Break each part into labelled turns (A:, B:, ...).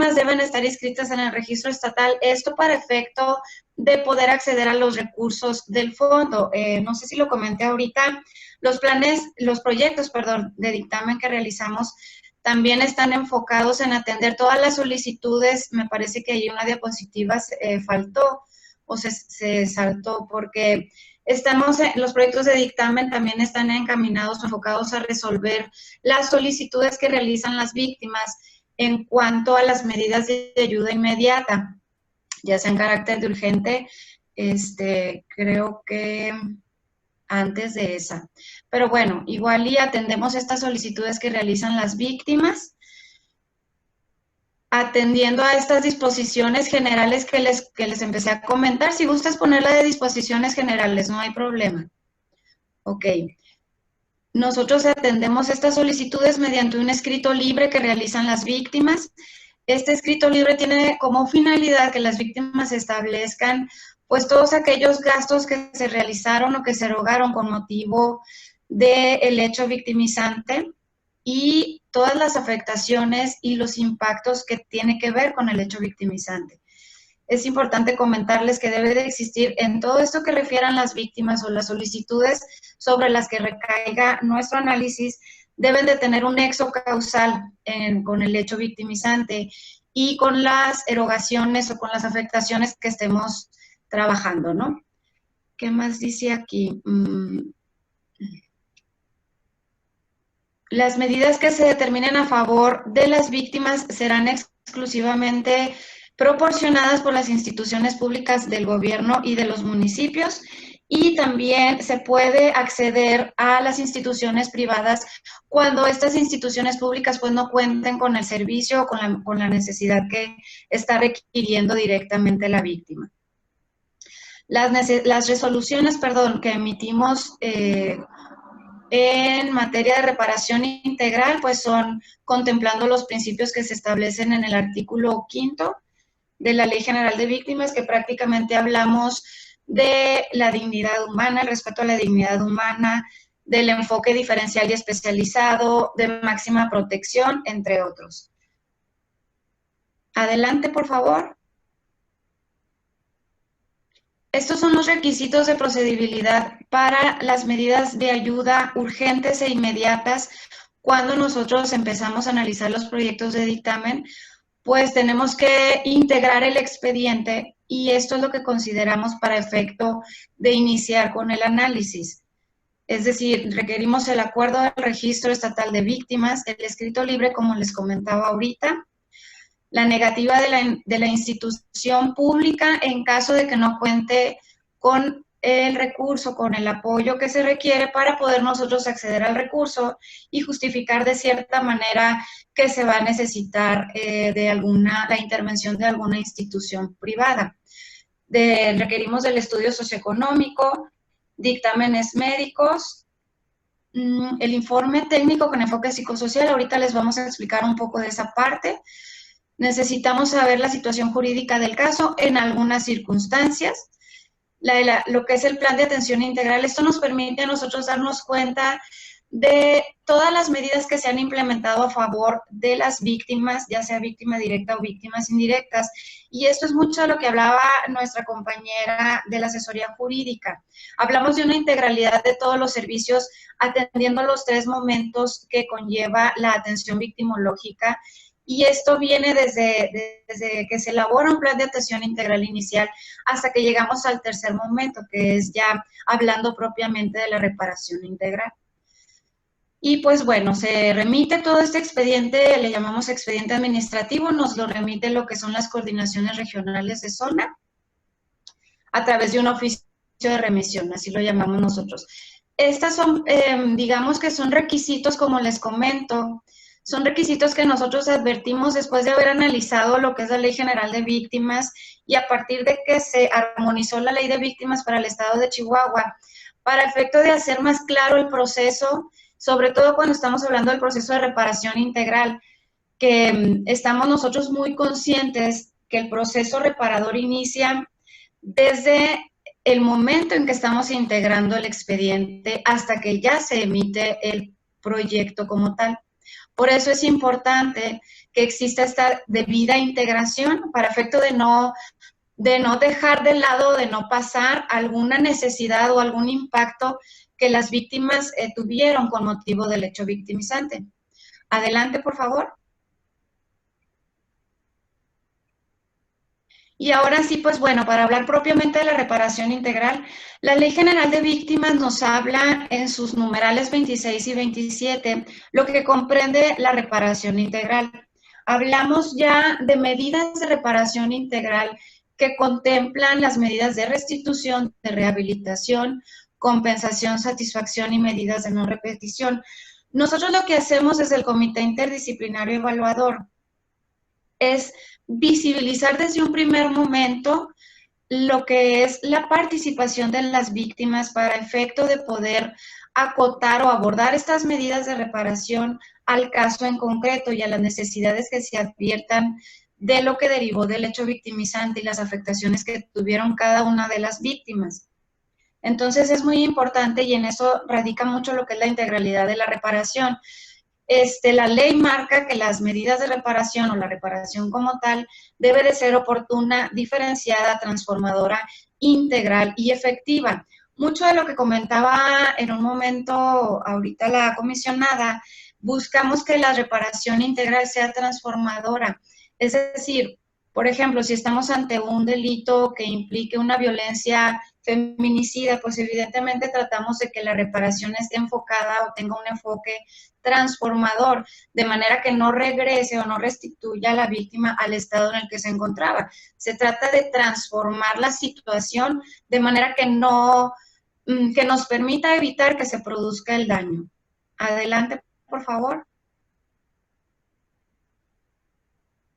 A: víctimas deben estar inscritas en el registro estatal, esto para efecto de poder acceder a los recursos del fondo. No sé si lo comenté ahorita, los proyectos, de dictamen que realizamos también están enfocados en atender todas las solicitudes. Me parece que ahí una diapositiva faltó o se saltó, porque los proyectos de dictamen también están encaminados, enfocados a resolver las solicitudes que realizan las víctimas en cuanto a las medidas de ayuda inmediata, ya sea en carácter de urgente, creo que antes de esa. Pero bueno, igual y atendemos estas solicitudes que realizan las víctimas, atendiendo a estas disposiciones generales que les empecé a comentar. Si gustas ponerla de disposiciones generales, no hay problema. Ok. Nosotros atendemos estas solicitudes mediante un escrito libre que realizan las víctimas. Este escrito libre tiene como finalidad que las víctimas establezcan pues todos aquellos gastos que se realizaron o que se erogaron con motivo del hecho victimizante y todas las afectaciones y los impactos que tiene que ver con el hecho victimizante. Es importante comentarles que debe de existir en todo esto que refieran las víctimas o las solicitudes sobre las que recaiga nuestro análisis, deben de tener un nexo causal con el hecho victimizante y con las erogaciones o con las afectaciones que estemos trabajando, ¿no? ¿Qué más dice aquí? Las medidas que se determinen a favor de las víctimas serán exclusivamente proporcionadas por las instituciones públicas del gobierno y de los municipios, y también se puede acceder a las instituciones privadas cuando estas instituciones públicas pues no cuenten con el servicio o con la necesidad que está requiriendo directamente la víctima. Las resoluciones, que emitimos en materia de reparación integral, pues son contemplando los principios que se establecen en el artículo 5º de la Ley General de Víctimas, que prácticamente hablamos de la dignidad humana, el respeto a la dignidad humana, del enfoque diferencial y especializado, de máxima protección, entre otros. Adelante, por favor. Estos son los requisitos de procedibilidad para las medidas de ayuda urgentes e inmediatas. Cuando nosotros empezamos a analizar los proyectos de dictamen, pues tenemos que integrar el expediente y esto es lo que consideramos para efecto de iniciar con el análisis. Es decir, requerimos el acuerdo del registro estatal de víctimas, el escrito libre, como les comentaba ahorita, la negativa de la institución pública en caso de que no cuente con el recurso, con el apoyo que se requiere para poder nosotros acceder al recurso y justificar de cierta manera que se va a necesitar la intervención de alguna institución privada. Requerimos del estudio socioeconómico, dictámenes médicos, el informe técnico con enfoque psicosocial. Ahorita les vamos a explicar un poco de esa parte. Necesitamos saber la situación jurídica del caso en algunas circunstancias, lo que es el plan de atención integral. Esto nos permite a nosotros darnos cuenta de todas las medidas que se han implementado a favor de las víctimas, ya sea víctima directa o víctimas indirectas. Y esto es mucho de lo que hablaba nuestra compañera de la asesoría jurídica. Hablamos de una integralidad de todos los servicios, atendiendo los 3 momentos que conlleva la atención victimológica. Y esto viene desde que se elabora un plan de atención integral inicial hasta que llegamos al 3er momento, que es ya hablando propiamente de la reparación integral. Y pues bueno, se remite todo este expediente, le llamamos expediente administrativo, nos lo remite lo que son las coordinaciones regionales de zona a través de un oficio de remisión, así lo llamamos nosotros. Estas son, digamos que son requisitos, como les comento, son requisitos que nosotros advertimos después de haber analizado lo que es la Ley General de Víctimas y a partir de que se armonizó la Ley de Víctimas para el Estado de Chihuahua, para efecto de hacer más claro el proceso, sobre todo cuando estamos hablando del proceso de reparación integral, que estamos nosotros muy conscientes que el proceso reparador inicia desde el momento en que estamos integrando el expediente hasta que ya se emite el proyecto como tal. Por eso es importante que exista esta debida integración para efecto de no dejar de lado, de no pasar alguna necesidad o algún impacto que las víctimas tuvieron con motivo del hecho victimizante. Adelante, por favor. Y ahora sí, pues bueno, para hablar propiamente de la reparación integral, la Ley General de Víctimas nos habla en sus numerales 26 y 27, lo que comprende la reparación integral. Hablamos ya de medidas de reparación integral que contemplan las medidas de restitución, de rehabilitación, compensación, satisfacción y medidas de no repetición. Nosotros lo que hacemos desde el Comité Interdisciplinario Evaluador es visibilizar desde un primer momento lo que es la participación de las víctimas para efecto de poder acotar o abordar estas medidas de reparación al caso en concreto y a las necesidades que se adviertan de lo que derivó del hecho victimizante y las afectaciones que tuvieron cada una de las víctimas. Entonces es muy importante y en eso radica mucho lo que es la integralidad de la reparación. La ley marca que las medidas de reparación o la reparación como tal debe de ser oportuna, diferenciada, transformadora, integral y efectiva. Mucho de lo que comentaba en un momento ahorita la comisionada, buscamos que la reparación integral sea transformadora. Es decir, por ejemplo, si estamos ante un delito que implique una violencia feminicida, pues evidentemente tratamos de que la reparación esté enfocada o tenga un enfoque transformador, de manera que no regrese o no restituya a la víctima al estado en el que se encontraba. Se trata de transformar la situación de manera que que nos permita evitar que se produzca el daño. Adelante, por favor.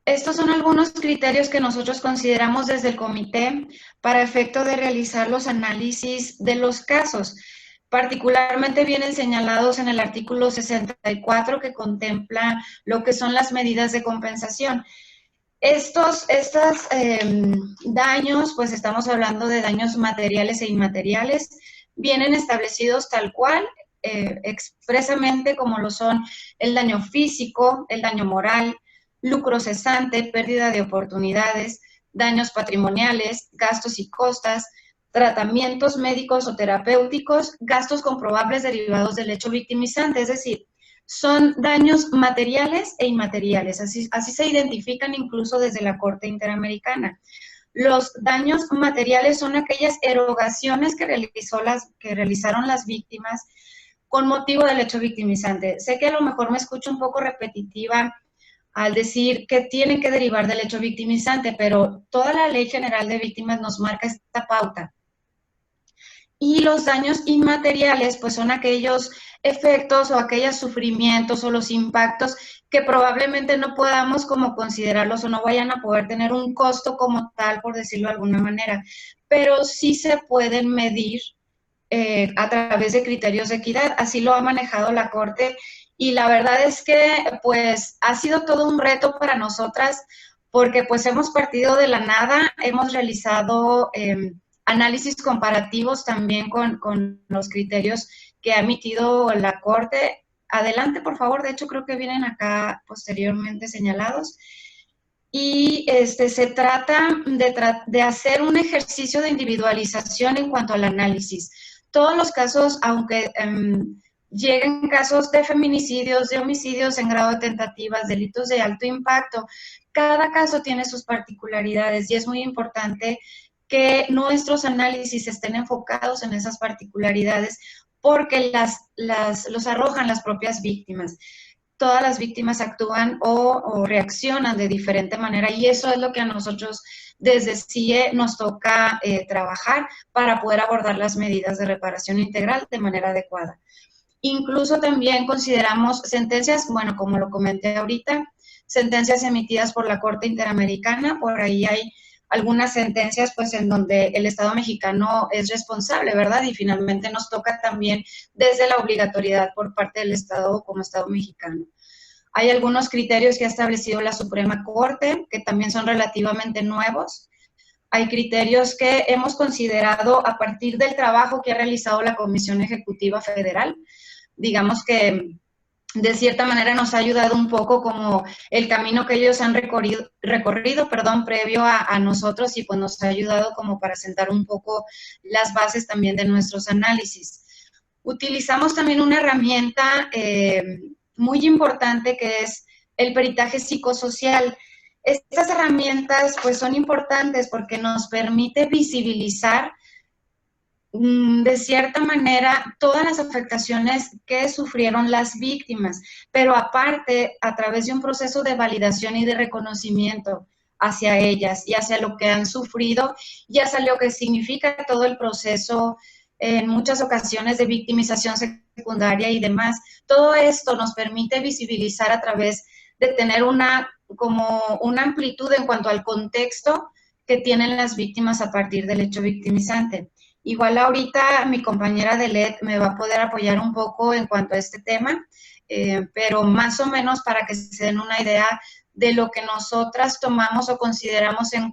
A: Estos son algunos criterios que nosotros consideramos desde el comité para efecto de realizar los análisis de los casos. Particularmente vienen señalados en el artículo 64 que contempla lo que son las medidas de compensación. Estos daños, pues estamos hablando de daños materiales e inmateriales, vienen establecidos tal cual, expresamente como lo son el daño físico, el daño moral, lucro cesante, pérdida de oportunidades, daños patrimoniales, gastos y costas, tratamientos médicos o terapéuticos, gastos comprobables derivados del hecho victimizante, es decir, son daños materiales e inmateriales, así se identifican incluso desde la Corte Interamericana. Los daños materiales son aquellas erogaciones que realizaron las víctimas con motivo del hecho victimizante. Sé que a lo mejor me escucho un poco repetitiva al decir que tienen que derivar del hecho victimizante, pero toda la Ley General de Víctimas nos marca esta pauta. Y los daños inmateriales, pues son aquellos efectos o aquellos sufrimientos o los impactos que probablemente no podamos como considerarlos o no vayan a poder tener un costo como tal, por decirlo de alguna manera, pero sí se pueden medir a través de criterios de equidad. Así lo ha manejado la Corte y la verdad es que pues ha sido todo un reto para nosotras porque pues hemos partido de la nada, hemos realizado análisis comparativos también con los criterios que ha emitido la Corte. Adelante, por favor, de hecho creo que vienen acá posteriormente señalados. Y se trata de hacer un ejercicio de individualización en cuanto al análisis. Todos los casos, aunque lleguen casos de feminicidios, de homicidios en grado de tentativas, delitos de alto impacto, cada caso tiene sus particularidades y es muy importante que nuestros análisis estén enfocados en esas particularidades porque los arrojan las propias víctimas. Todas las víctimas actúan o reaccionan de diferente manera y eso es lo que a nosotros desde CIE nos toca trabajar para poder abordar las medidas de reparación integral de manera adecuada. Incluso también consideramos sentencias, bueno, como lo comenté ahorita, sentencias emitidas por la Corte Interamericana, por ahí hay algunas sentencias pues en donde el Estado mexicano es responsable, ¿verdad? Y finalmente nos toca también desde la obligatoriedad por parte del Estado como Estado mexicano. Hay algunos criterios que ha establecido la Suprema Corte que también son relativamente nuevos. Hay criterios que hemos considerado a partir del trabajo que ha realizado la Comisión Ejecutiva Federal. Digamos que de cierta manera nos ha ayudado un poco como el camino que ellos han recorrido, previo a nosotros, y pues nos ha ayudado como para sentar un poco las bases también de nuestros análisis. Utilizamos también una herramienta muy importante que es el peritaje psicosocial. Estas herramientas pues son importantes porque nos permite visibilizar de cierta manera todas las afectaciones que sufrieron las víctimas, pero aparte a través de un proceso de validación y de reconocimiento hacia ellas y hacia lo que han sufrido y hacia lo que significa todo el proceso en muchas ocasiones de victimización secundaria y demás. Todo esto nos permite visibilizar a través de tener como una amplitud en cuanto al contexto que tienen las víctimas a partir del hecho victimizante. Igual ahorita mi compañera de LED me va a poder apoyar un poco en cuanto a este tema, pero más o menos para que se den una idea de lo que nosotras tomamos o consideramos en